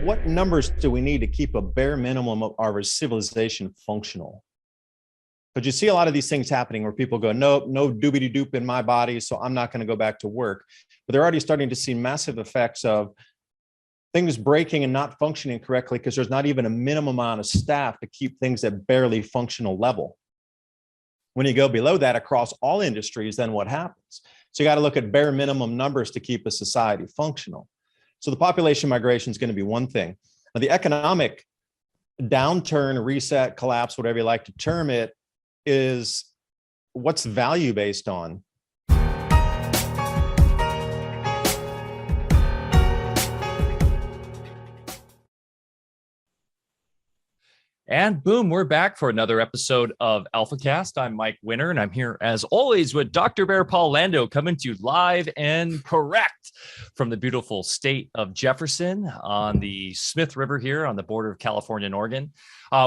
what numbers do we need to keep a bare minimum of our civilization functional? But you see a lot of these things happening where people go, nope, no doobity doop in my body, so I'm not going to go back to work. But they're already starting to see massive effects of things breaking and not functioning correctly because there's not even a minimum amount of staff to keep things at barely functional level. When you go below that across all industries, then what happens? So you got to look at bare minimum numbers to keep a society functional. So the population migration is going to be one thing. Now, the economic downturn, reset, collapse, whatever you like to term it, is what's value based on? And boom, we're back for another episode of Alfacast. I'm Mike Winter, and I'm here as always with Dr. Barre Lando, coming to you live and correct from the beautiful state of Jefferson on the Smith River here on the border of California and Oregon.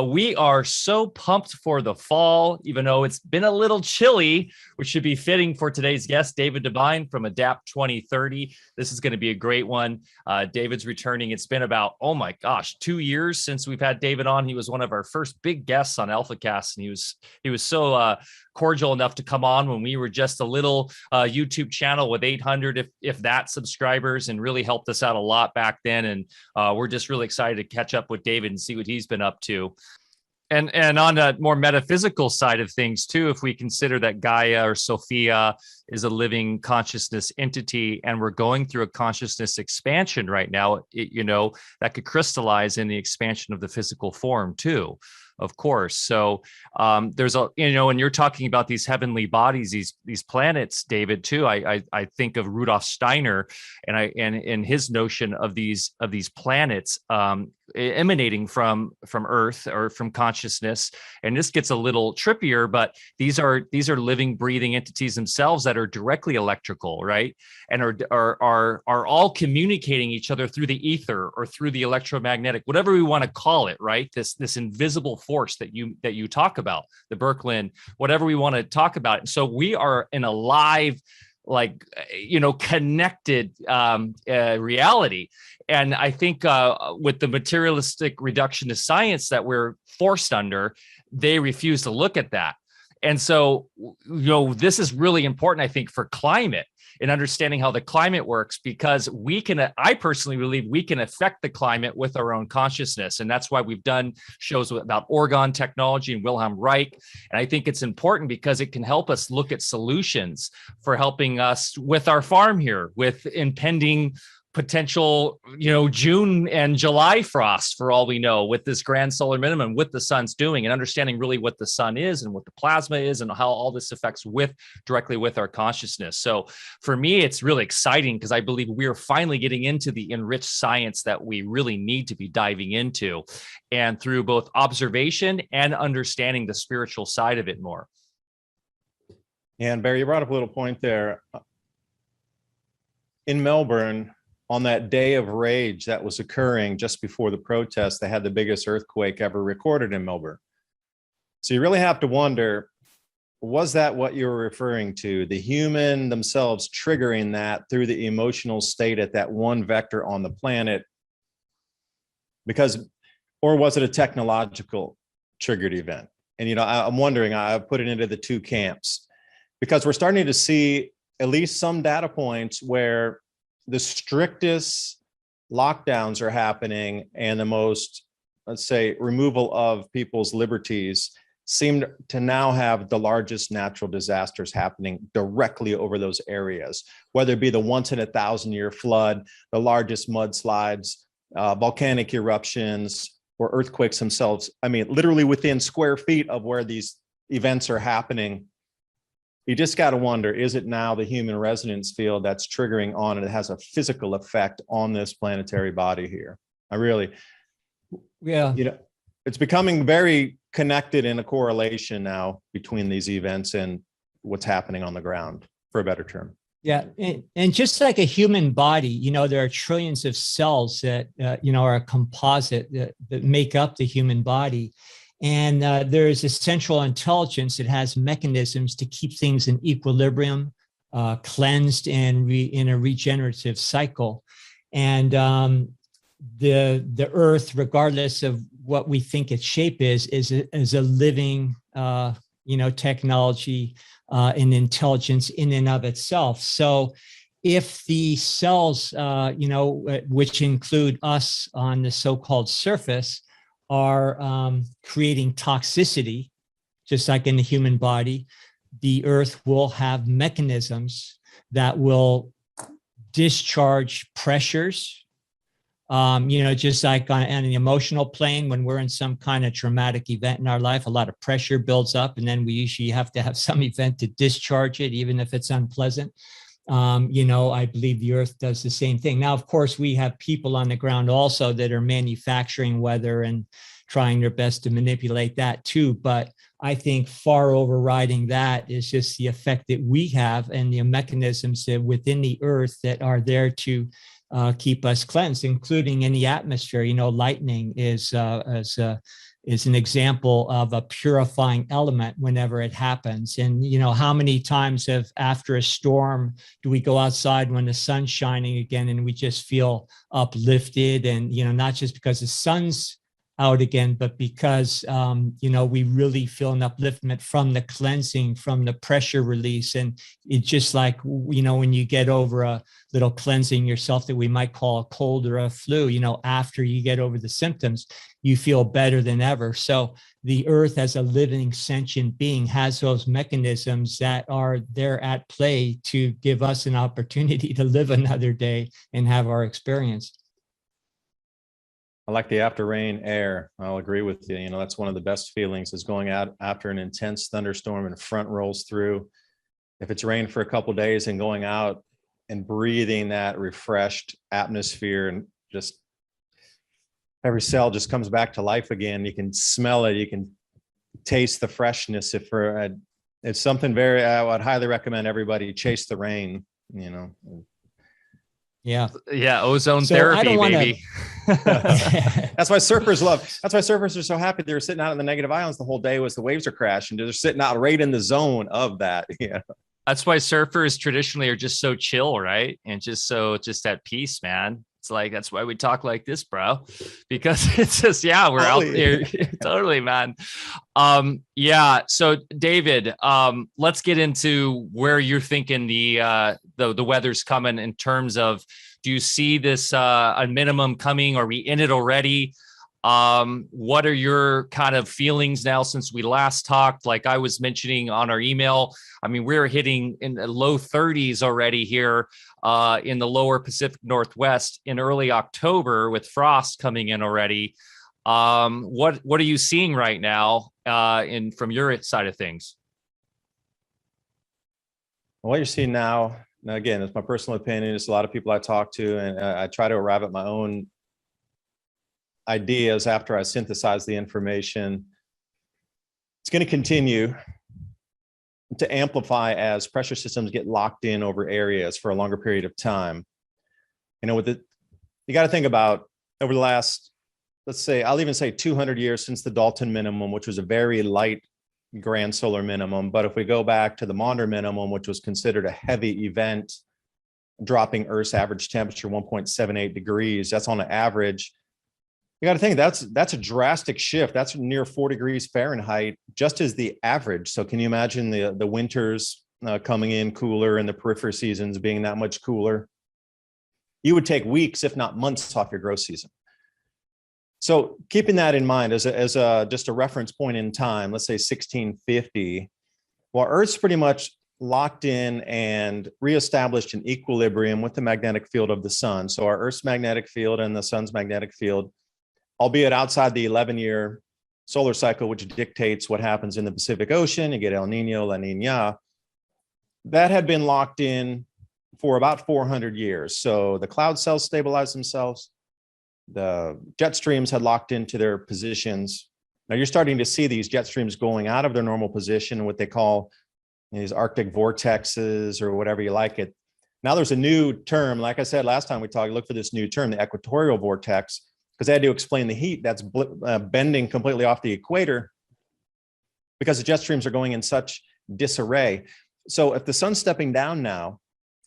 We are so pumped for the fall, even though it's been a little chilly, which should be fitting for today's guest, David DuByne from Adapt 2030. This is going to be a great one. David's returning. It's been about, 2 years since we've had David on. He was one of our first big guests on Alfacast, and he was so cordial enough to come on when we were just a little YouTube channel with 800, if that, subscribers, and really helped us out a lot back then. And we're just really excited to catch up with David and see what he's been up to. And on a more metaphysical side of things too, if we consider that Gaia or Sophia is a living consciousness entity, and we're going through a consciousness expansion right now, that could crystallize in the expansion of the physical form too, of course. So there's and you're talking about these heavenly bodies, these planets, David, too. I think of Rudolf Steiner and his notion of these planets emanating from Earth or from consciousness. And this gets a little trippier, but these are living, breathing entities themselves that are directly electrical, right? And are all communicating each other through the ether or through the electromagnetic, whatever we want to call it, right? This invisible force that you talk about, the Birkeland, whatever we want to talk about. And so we are in a live, connected reality. And I think with the materialistic reductionist science that we're forced under, they refuse to look at that. And so, this is really important, I think, for climate and understanding how the climate works, because I personally believe we can affect the climate with our own consciousness. And that's why we've done shows about orgone technology and Wilhelm Reich. And I think it's important because it can help us look at solutions for helping us with our farm here, with impending potential, June and July frost, for all we know, with this grand solar minimum, what the sun's doing, and understanding really what the sun is and what the plasma is and how all this affects directly with our consciousness. So for me, it's really exciting because I believe we are finally getting into the enriched science that we really need to be diving into, and through both observation and understanding the spiritual side of it more. And Barry, you brought up a little point there. In Melbourne, on that day of rage that was occurring just before the protest, they had the biggest earthquake ever recorded in Melbourne. So you really have to wonder, was that what you were referring to? The human themselves triggering that through the emotional state at that one vector on the planet? Or was it a technological triggered event? And, I'm wondering, I put it into the two camps, because we're starting to see at least some data points where the strictest lockdowns are happening and the most, let's say, removal of people's liberties seem to now have the largest natural disasters happening directly over those areas, whether it be the once in a 1,000-year flood, the largest mudslides, volcanic eruptions, or earthquakes themselves. I mean, literally within square feet of where these events are happening. You just got to wonder, is it now the human resonance field that's triggering on, and it has a physical effect on this planetary body here? It's becoming very connected in a correlation now between these events and what's happening on the ground, for a better term. Yeah. And just like a human body, there are trillions of cells that, are a composite that make up the human body. And there's a central intelligence that has mechanisms to keep things in equilibrium, cleansed and in a regenerative cycle. And the Earth, regardless of what we think its shape is a living, technology and intelligence in and of itself. So if the cells, which include us on the so-called surface, are creating toxicity, just like in the human body, the Earth will have mechanisms that will discharge pressures. Just like on an emotional plane, when we're in some kind of traumatic event in our life, a lot of pressure builds up, and then we usually have to have some event to discharge it, even if it's unpleasant. I believe the Earth does the same thing. Now, of course, we have people on the ground also that are manufacturing weather and trying their best to manipulate that too. But I think far overriding that is just the effect that we have and the mechanisms that within the Earth that are there to keep us cleansed, including in the atmosphere. Lightning is an example of a purifying element whenever it happens. And, how many times after a storm do we go outside when the sun's shining again and we just feel uplifted, and, not just because the sun's out again, but because, we really feel an upliftment from the cleansing, from the pressure release. And it's just like, when you get over a little cleansing yourself that we might call a cold or a flu, after you get over the symptoms, you feel better than ever. So the Earth, as a living sentient being, has those mechanisms that are there at play to give us an opportunity to live another day and have our experience. I like the after rain air. I'll agree with you. That's one of the best feelings, is going out after an intense thunderstorm and front rolls through. If it's rained for a couple of days and going out and breathing that refreshed atmosphere, and just every cell just comes back to life again. You can smell it. You can taste the freshness. It's something I would highly recommend everybody chase the rain, Yeah. Ozone therapy, baby. That's why surfers are so happy. They're sitting out in the negative islands the whole day as the waves are crashing. They're sitting out right in the zone of that. Yeah. That's why surfers traditionally are just so chill, right? And just at peace, man. It's like, that's why we talk like this, bro, because it's just, we're out there. Totally, man. So David, let's get into where you're thinking the weather's coming in terms of, do you see this a minimum coming? Are we in it already? What are your kind of feelings now since we last talked? Like I was mentioning on our email, we're hitting in the low 30s already here in the lower Pacific Northwest in early October, with frost coming in already. What are you seeing right now from your side of things? What you're seeing now, again, it's my personal opinion. It's a lot of people I talk to, and I try to arrive at my own ideas after I synthesize the information. It's going to continue to amplify as pressure systems get locked in over areas for a longer period of time. You got to think about over the last, let's say, I'll even say 200 years since the Dalton minimum, which was a very light grand solar minimum. But if we go back to the Maunder minimum, which was considered a heavy event, dropping Earth's average temperature 1.78 degrees, that's on an average. You got to think that's a drastic shift. That's near 4 degrees Fahrenheit, just as the average. So can you imagine the winters coming in cooler and the periphery seasons being that much cooler? You would take weeks, if not months, off your growth season. So keeping that in mind as just a reference point in time, let's say 1650, well, Earth's pretty much locked in and reestablished an equilibrium with the magnetic field of the sun. So our Earth's magnetic field and the sun's magnetic field, albeit outside the 11-year solar cycle, which dictates what happens in the Pacific Ocean. You get El Nino, La Nina. That had been locked in for about 400 years. So the cloud cells stabilized themselves. The jet streams had locked into their positions. Now you're starting to see these jet streams going out of their normal position, what they call these Arctic vortexes or whatever you like it. Now there's a new term. Like I said last time we talked, look for this new term, the equatorial vortex, because they had to explain the heat that's bending completely off the equator because the jet streams are going in such disarray. So if the sun's stepping down now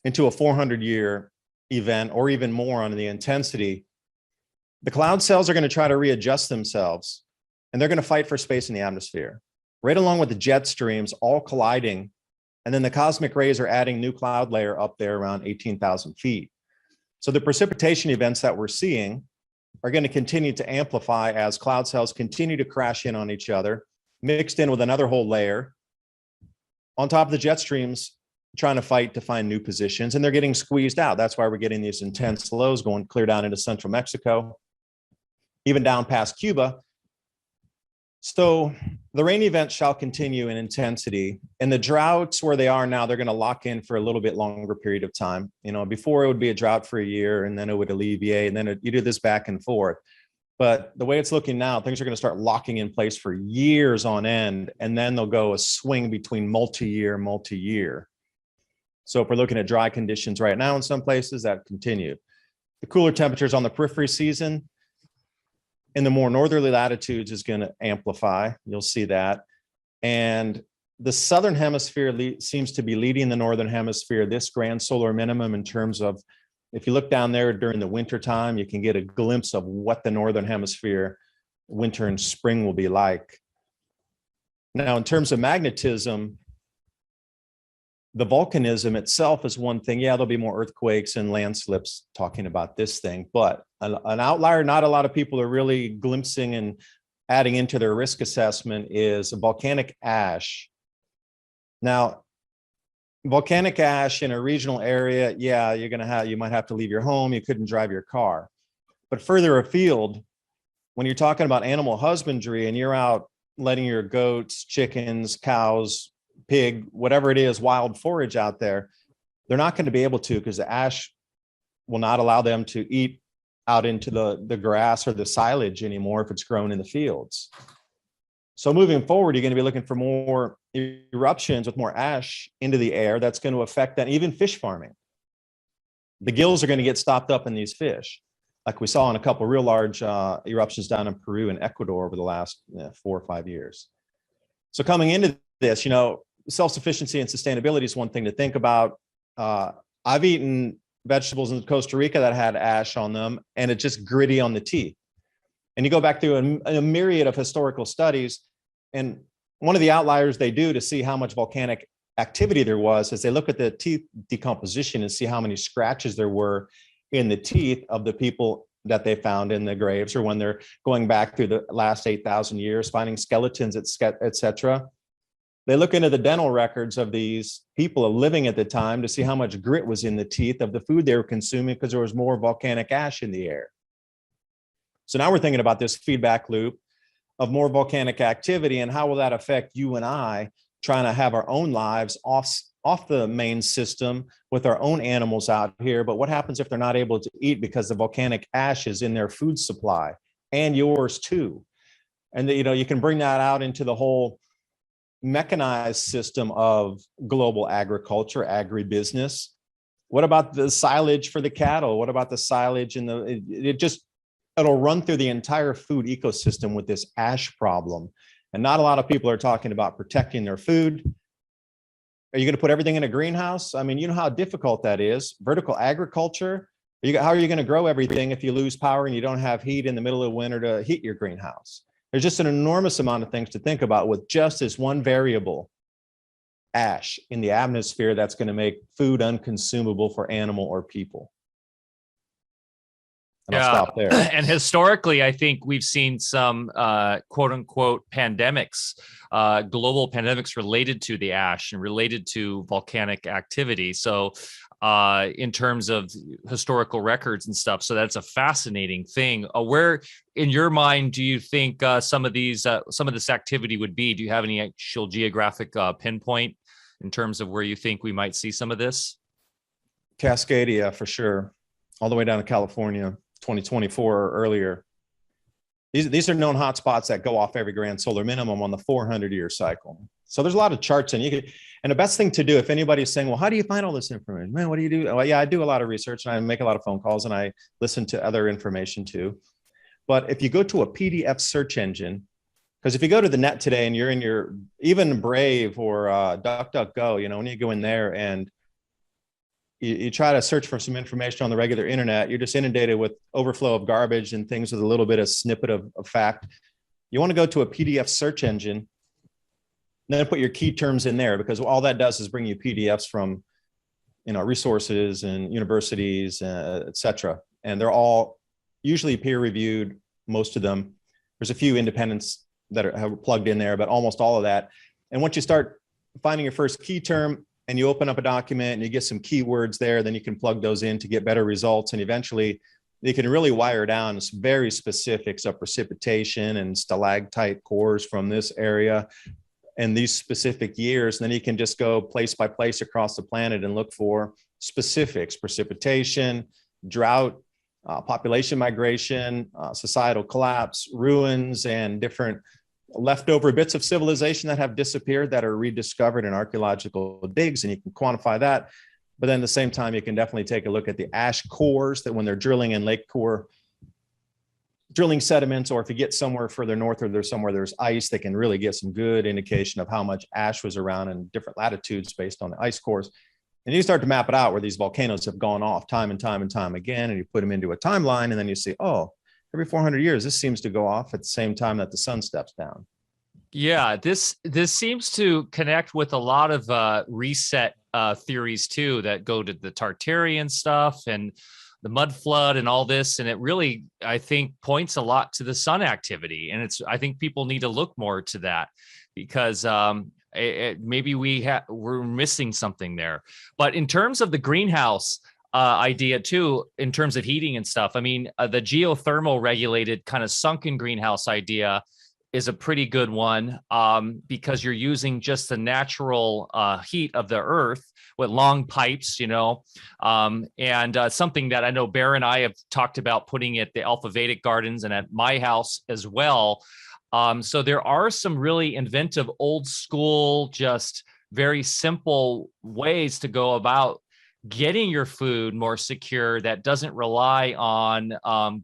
into a 400-year event or even more on the intensity, The cloud cells are going to try to readjust themselves, and they're going to fight for space in the atmosphere, right along with the jet streams all colliding. And then the cosmic rays are adding new cloud layer up there around 18,000 feet. So the precipitation events that we're seeing are going to continue to amplify as cloud cells continue to crash in on each other, mixed in with another whole layer on top of the jet streams trying to fight to find new positions, and they're getting squeezed out. That's why we're getting these intense lows going clear down into central Mexico, even down past Cuba. So the rain events shall continue in intensity, and the droughts where they are now, they're going to lock in for a little bit longer period of time. You know, before it would be a drought for a year, and then it would alleviate, and then you do this back and forth. But the way it's looking now, things are going to start locking in place for years on end, and then they'll go a swing between multi-year. So if we're looking at dry conditions right now in some places, that continue. The cooler temperatures on the periphery season in the more northerly latitudes is going to amplify. You'll see that. And the southern hemisphere seems to be leading the northern hemisphere this grand solar minimum in terms of, if you look down there during the winter time, you can get a glimpse of what the northern hemisphere winter and spring will be like. Now, in terms of magnetism, the volcanism itself is one thing. Yeah, there'll be more earthquakes and landslips talking about this thing, but an outlier not a lot of people are really glimpsing and adding into their risk assessment is a volcanic ash. Now, volcanic ash in a regional area, yeah, you might have to leave your home. You couldn't drive your car. But further afield, when you're talking about animal husbandry and you're out letting your goats, chickens, cows, pig, whatever it is, wild forage out there, they're not going to be able to, because the ash will not allow them to eat out into the grass or the silage anymore if it's grown in the fields. So moving forward, you're going to be looking for more eruptions with more ash into the air. That's going to affect that, even fish farming. The gills are going to get stopped up in these fish, like we saw in a couple of real large eruptions down in Peru and Ecuador over the last 4 or 5 years. So coming into this, self-sufficiency and sustainability is one thing to think about. I've eaten vegetables in Costa Rica that had ash on them, and it's just gritty on the teeth. And you go back through a myriad of historical studies, and one of the outliers they do to see how much volcanic activity there was is they look at the teeth decomposition and see how many scratches there were in the teeth of the people that they found in the graves, or when they're going back through the last 8,000 years, finding skeletons, et cetera. They look into the dental records of these people living at the time to see how much grit was in the teeth of the food they were consuming, because there was more volcanic ash in the air. So now we're thinking about this feedback loop of more volcanic activity, and how will that affect you and I trying to have our own lives off the main system with our own animals out here. But what happens if they're not able to eat because the volcanic ash is in their food supply, and yours too? And you can bring that out into the whole mechanized system of global agriculture, agribusiness. What about the silage for the cattle? What about the silage and it'll run through the entire food ecosystem with this ash problem. And not a lot of people are talking about protecting their food. Are you going to put everything in a greenhouse? I mean, you know how difficult that is. Vertical agriculture. How are you going to grow everything if you lose power and you don't have heat in the middle of winter to heat your greenhouse? There's just an enormous amount of things to think about with just this one variable, ash in the atmosphere, that's going to make food unconsumable for animal or people. And I'll stop there. And historically, I think we've seen some quote unquote pandemics, global pandemics related to the ash and related to volcanic activity. So in terms of historical records and stuff. So that's a fascinating thing. Where in your mind do you think some of this activity would be? Do you have any actual geographic pinpoint in terms of where you think we might see some of this? Cascadia, for sure. All the way down to California, 2024 or earlier. These are known hotspots that go off every grand solar minimum on the 400-year cycle. So there's a lot of charts, and the best thing to do, if anybody's saying, well, how do you find all this information? Man, what do you do? Well, yeah, I do a lot of research, and I make a lot of phone calls, and I listen to other information too. But if you go to a PDF search engine, because if you go to the net today and you're in your, even Brave or DuckDuckGo, when you go in there and you try to search for some information on the regular internet, you're just inundated with overflow of garbage and things with a little bit of snippet of fact. You want to go to a PDF search engine, and then put your key terms in there, because all that does is bring you PDFs from, resources and universities, et cetera. And they're all usually peer reviewed, most of them. There's a few independents that are plugged in there, but almost all of that. And once you start finding your first key term and you open up a document and you get some keywords there, then you can plug those in to get better results. And eventually you can really wire down some very specifics of precipitation and stalactite cores from this area and these specific years. And then you can just go place by place across the planet and look for specifics: precipitation, drought, population migration, societal collapse, ruins, and different leftover bits of civilization that have disappeared that are rediscovered in archaeological digs, and you can quantify that. But then at the same time, you can definitely take a look at the ash cores that when they're drilling in lake core drilling sediments, or if you get somewhere further north or there's somewhere there's ice, they can really get some good indication of how much ash was around in different latitudes based on the ice cores. And you start to map it out where these volcanoes have gone off time and time and time again, and you put them into a timeline, and then you see, oh, every 400 years, this seems to go off at the same time that the sun steps down. Yeah, this seems to connect with a lot of reset theories too, that go to the Tartarian stuff and the mud flood and all this. And it really, I think, points a lot to the sun activity. And I think people need to look more to that, because maybe we're missing something there. But in terms of the greenhouse idea too, in terms of heating and stuff, I mean, the geothermal regulated kind of sunken greenhouse idea is a pretty good one, because you're using just the natural heat of the earth with long pipes, and something that I know Barre and I have talked about putting at the AlfaVedic gardens and at my house as well. So there are some really inventive, old school, just very simple ways to go about getting your food more secure that doesn't rely on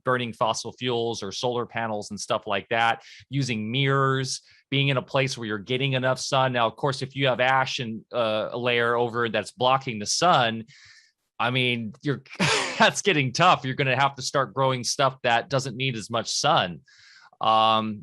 burning fossil fuels or solar panels and stuff like that, using mirrors, being in a place where you're getting enough sun. Now, of course, if you have ash and a layer over that's blocking the sun, I mean, that's getting tough. You're going to have to start growing stuff that doesn't need as much sun. So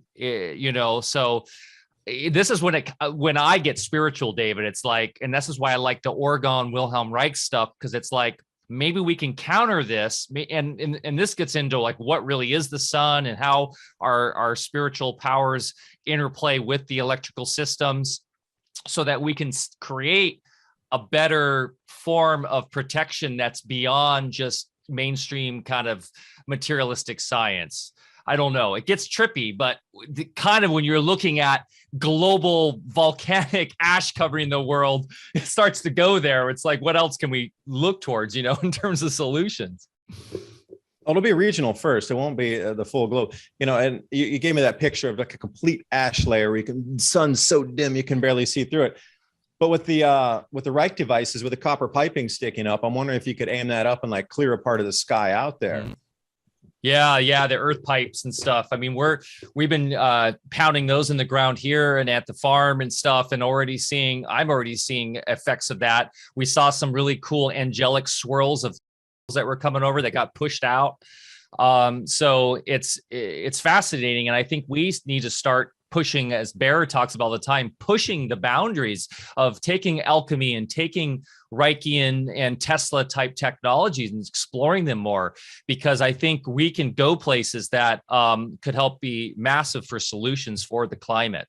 this is when I get spiritual, David. It's like, and this is why I like the Oregon Wilhelm Reich stuff, because it's like, maybe we can counter this, and this gets into like what really is the sun and how our spiritual powers interplay with the electrical systems, so that we can create a better form of protection that's beyond just mainstream kind of materialistic science. I don't know. It gets trippy, but kind of when you're looking at global volcanic ash covering the world, it starts to go there. It's like, what else can we look towards, in terms of solutions? Well, it'll be regional first. It won't be the full globe, and you gave me that picture of like a complete ash layer where sun's so dim, you can barely see through it. But with the Reich devices, with the copper piping sticking up, I'm wondering if you could aim that up and like clear a part of the sky out there. Mm. Yeah, the earth pipes and stuff. I mean, we've been pounding those in the ground here and at the farm and stuff, and I'm already seeing effects of that. We saw some really cool angelic swirls of that were coming over that got pushed out. So it's fascinating, and I think we need to start pushing, as Barre talks about all the time, pushing the boundaries of taking alchemy and taking Reichian and Tesla type technologies and exploring them more, because I think we can go places that could help be massive for solutions for the climate.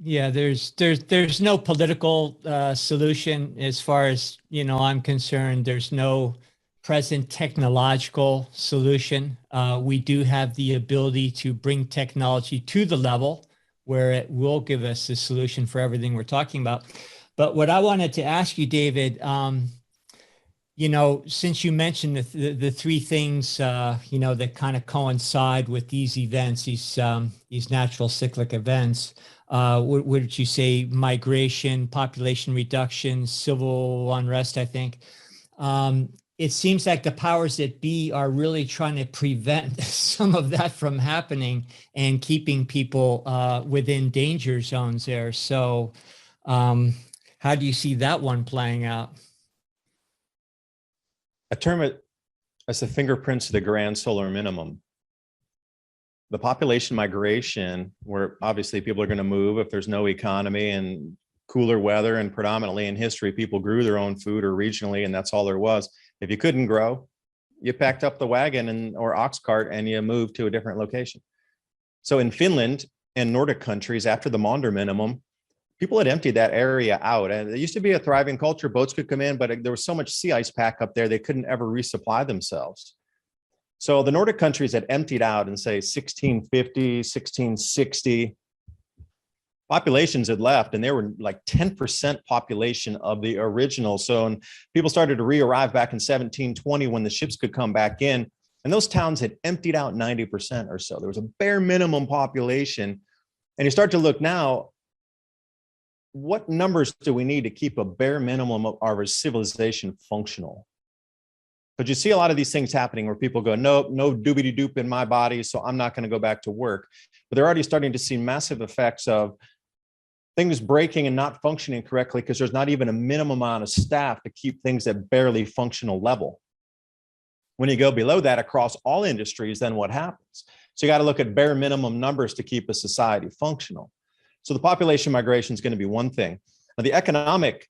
Yeah, there's no political solution as far as I'm concerned. There's no present technological solution. We do have the ability to bring technology to the level where it will give us a solution for everything we're talking about. But what I wanted to ask you, David, since you mentioned the three things, that kind of coincide with these events, these natural cyclic events, what did you say? Migration, population reduction, civil unrest, I think. It seems like the powers that be are really trying to prevent some of that from happening and keeping people within danger zones there. So how do you see that one playing out? I term it as the fingerprints of the grand solar minimum. The population migration, where obviously people are going to move if there's no economy and cooler weather, and predominantly in history, people grew their own food or regionally, and that's all there was. If you couldn't grow, you packed up the wagon or ox cart and you moved to a different location. So in Finland and Nordic countries, after the Maunder minimum, people had emptied that area out. And it used to be a thriving culture. Boats could come in, but there was so much sea ice pack up there, they couldn't ever resupply themselves. So the Nordic countries had emptied out in, say, 1650, 1660. Populations had left, and they were like 10% population of the original. So and people started to re-arrive back in 1720 when the ships could come back in. And those towns had emptied out 90% or so. There was a bare minimum population. And you start to look now, what numbers do we need to keep a bare minimum of our civilization functional? But you see a lot of these things happening where people go, no doobity doop in my body, so I'm not going to go back to work. But they're already starting to see massive effects of things breaking and not functioning correctly because there's not even a minimum amount of staff to keep things at barely functional level. When you go below that across all industries, then what happens? So you got to look at bare minimum numbers to keep a society functional. So the population migration is going to be one thing. Now, the economic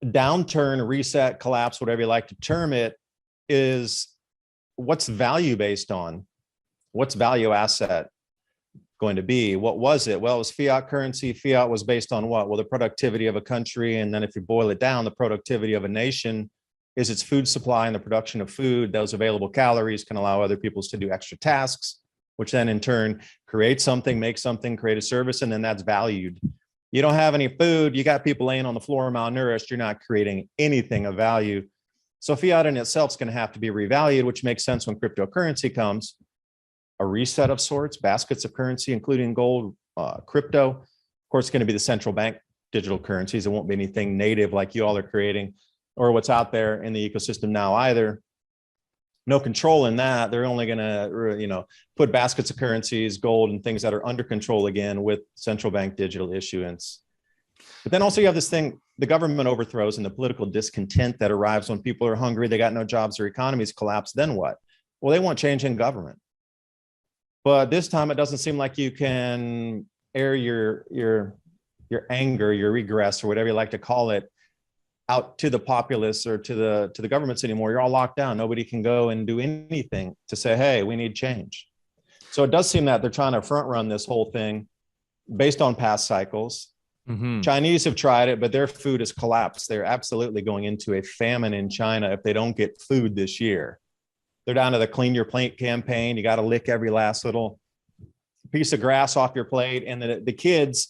downturn, reset, collapse, whatever you like to term it, is what's value based on? What's value asset going to be? What was it? Well, it was fiat currency. Fiat was based on what? Well, the productivity of a country. And then if you boil it down, the productivity of a nation is its food supply and the production of food. Those available calories can allow other peoples to do extra tasks, which then in turn create something, make something, create a service, and then that's valued. You don't have any food, you got people laying on the floor malnourished, you're not creating anything of value. So fiat in itself is going to have to be revalued, which makes sense when cryptocurrency comes. A reset of sorts, baskets of currency, including gold, crypto. Of course, it's going to be the central bank digital currencies. It won't be anything native like you all are creating or what's out there in the ecosystem now either. No control in that. They're only going to, put baskets of currencies, gold, and things that are under control again with central bank digital issuance. But then also you have this thing, the government overthrows and the political discontent that arrives when people are hungry, they got no jobs, their economies collapse. Then what? Well, they want change in government. But this time it doesn't seem like you can air your anger, your regress, or whatever you like to call it, out to the populace or to the governments anymore. You're all locked down. Nobody can go and do anything to say, hey, we need change. So it does seem that they're trying to front run this whole thing based on past cycles. Mm-hmm. Chinese have tried it, but their food has collapsed. They're absolutely going into a famine in China if they don't get food this year. They're down to the clean your plate campaign. You got to lick every last little piece of grass off your plate. And the kids,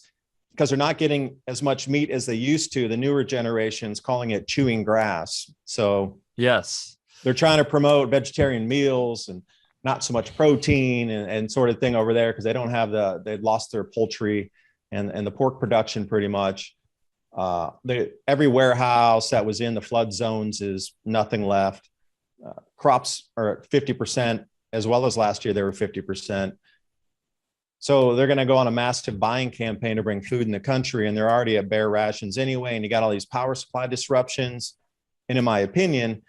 because they're not getting as much meat as they used to, the newer generations calling it chewing grass. So yes, they're trying to promote vegetarian meals and not so much protein and sort of thing over there because they don't have they've lost their poultry and the pork production pretty much. Every warehouse that was in the flood zones is nothing left. Crops are at 50%, as well as last year, they were 50%. So they're going to go on a massive buying campaign to bring food in the country, and they're already at bare rations anyway. And you got all these power supply disruptions. And in my opinion,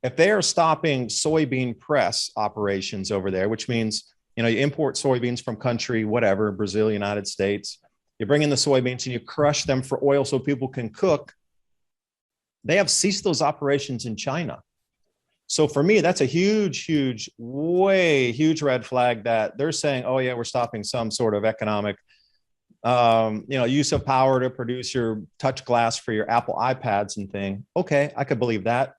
if they are stopping soybean press operations over there, which means, you import soybeans from country, whatever, Brazil, United States, you bring in the soybeans and you crush them for oil so people can cook. They have ceased those operations in China. So for me, that's a huge red flag that they're saying, oh yeah, we're stopping some sort of economic, use of power to produce your touch glass for your Apple iPads and thing. Okay, I could believe that.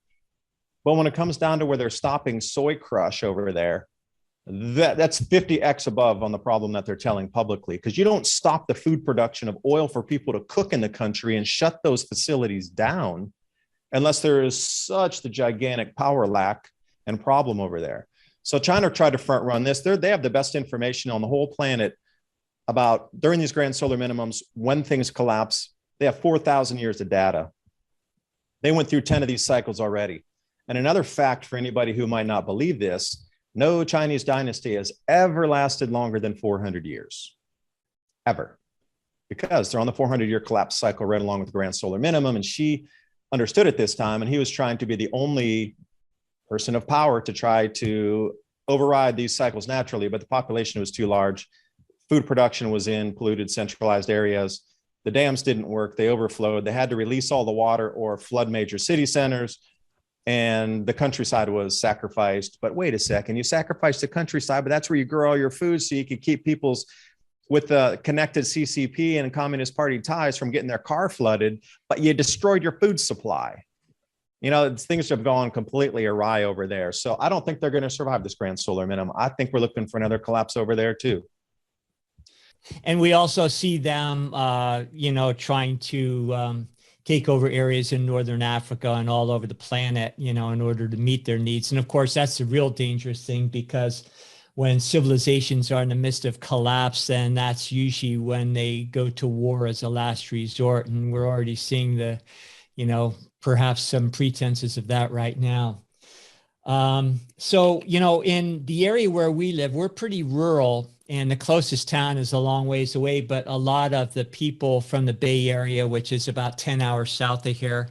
But when it comes down to where they're stopping soy crush over there, that's 50x above on the problem that they're telling publicly, because you don't stop the food production of oil for people to cook in the country and shut those facilities down unless there is such the gigantic power lack and problem over there. So China tried to front run this. They have the best information on the whole planet about during these grand solar minimums, when things collapse. They have 4,000 years of data. They went through 10 of these cycles already. And another fact for anybody who might not believe this, no Chinese dynasty has ever lasted longer than 400 years, ever, because they're on the 400-year collapse cycle right along with the grand solar minimum. And Xi understood it this time, and he was trying to be the only person of power to try to override these cycles naturally, but the population was too large. Food production was in polluted, centralized areas. The dams didn't work. They overflowed. They had to release all the water or flood major city centers, and the countryside was sacrificed. But wait a second, you sacrificed the countryside, but that's where you grow all your food so you could keep people's with the connected CCP and Communist Party ties from getting their car flooded, but you destroyed your food supply. Things have gone completely awry over there. So I don't think they're going to survive this grand solar minimum. I think we're looking for another collapse over there too. And we also see them, trying to take over areas in Northern Africa and all over the planet, in order to meet their needs. And of course, that's the real dangerous thing, because when civilizations are in the midst of collapse, then that's usually when they go to war as a last resort. And we're already seeing perhaps some pretenses of that right now. So, in the area where we live, we're pretty rural, and the closest town is a long ways away, but a lot of the people from the Bay Area, which is about 10 hours south of here,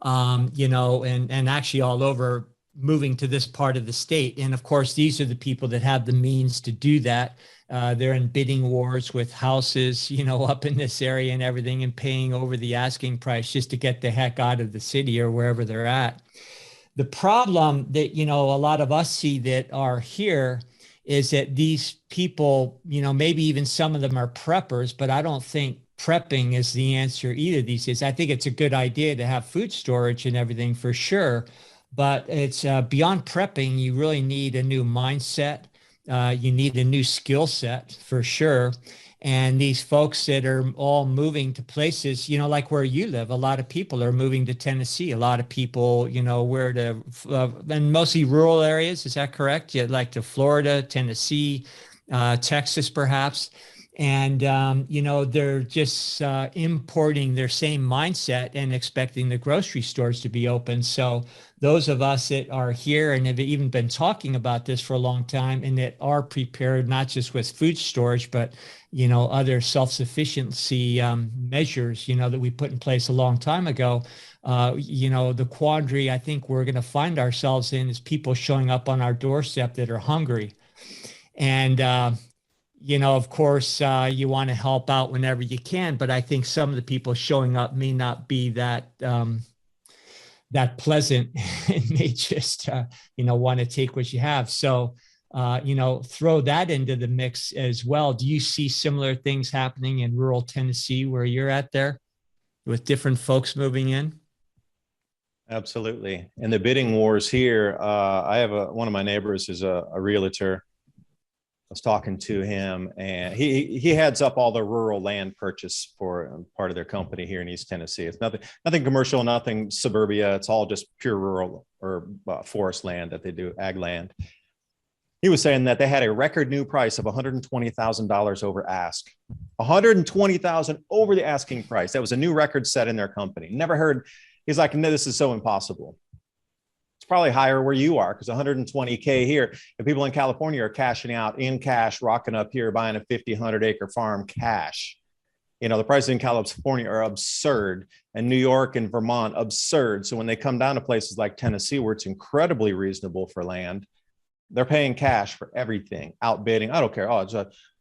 and actually all over, moving to this part of the state. And of course, these are the people that have the means to do that. They're in bidding wars with houses, up in this area and everything, and paying over the asking price just to get the heck out of the city or wherever they're at. The problem that, a lot of us see that are here is that these people, maybe even some of them are preppers, but I don't think prepping is the answer either these days. I think it's a good idea to have food storage and everything for sure, but it's beyond prepping. You really need a new mindset. You need a new skill set for sure. And these folks that are all moving to places, like where you live, a lot of people are moving to Tennessee. A lot of people, and mostly rural areas. Is that correct? Yeah, like to Florida, Tennessee, Texas, perhaps. And, they're just importing their same mindset and expecting the grocery stores to be open. So those of us that are here and have even been talking about this for a long time and that are prepared, not just with food storage, but, other self-sufficiency measures, that we put in place a long time ago, the quandary I think we're going to find ourselves in is people showing up on our doorstep that are hungry. And, of course, you want to help out whenever you can, but I think some of the people showing up may not be that pleasant and may just, want to take what you have. So, throw that into the mix as well. Do you see similar things happening in rural Tennessee where you're at there with different folks moving in? Absolutely. And the bidding wars here, I have one of my neighbors is a realtor. I was talking to him, and he heads up all the rural land purchase for part of their company here in East Tennessee. It's nothing commercial, nothing suburbia. It's all just pure rural or forest land that they do, ag land. He was saying that they had a record new price of $120,000 over ask. $120,000 over the asking price. That was a new record set in their company. Never heard. He's like, no, this is so impossible. It's probably higher where you are, because $120K here, and people in California are cashing out in cash, rocking up here, buying a 50, 100-acre farm cash. The prices in California are absurd, and New York and Vermont, absurd. So when they come down to places like Tennessee, where it's incredibly reasonable for land, they're paying cash for everything, outbidding. I don't care. I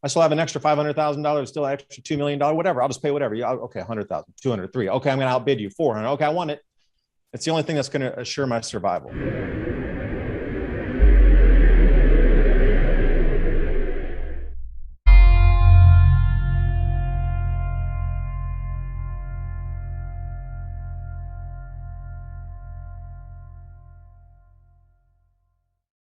still have an extra $500,000, still an extra $2 million, whatever. I'll just pay whatever. Okay, 100,000, 200, 3. Okay, I'm going to outbid you 400. Okay, I want it. It's the only thing that's going to assure my survival.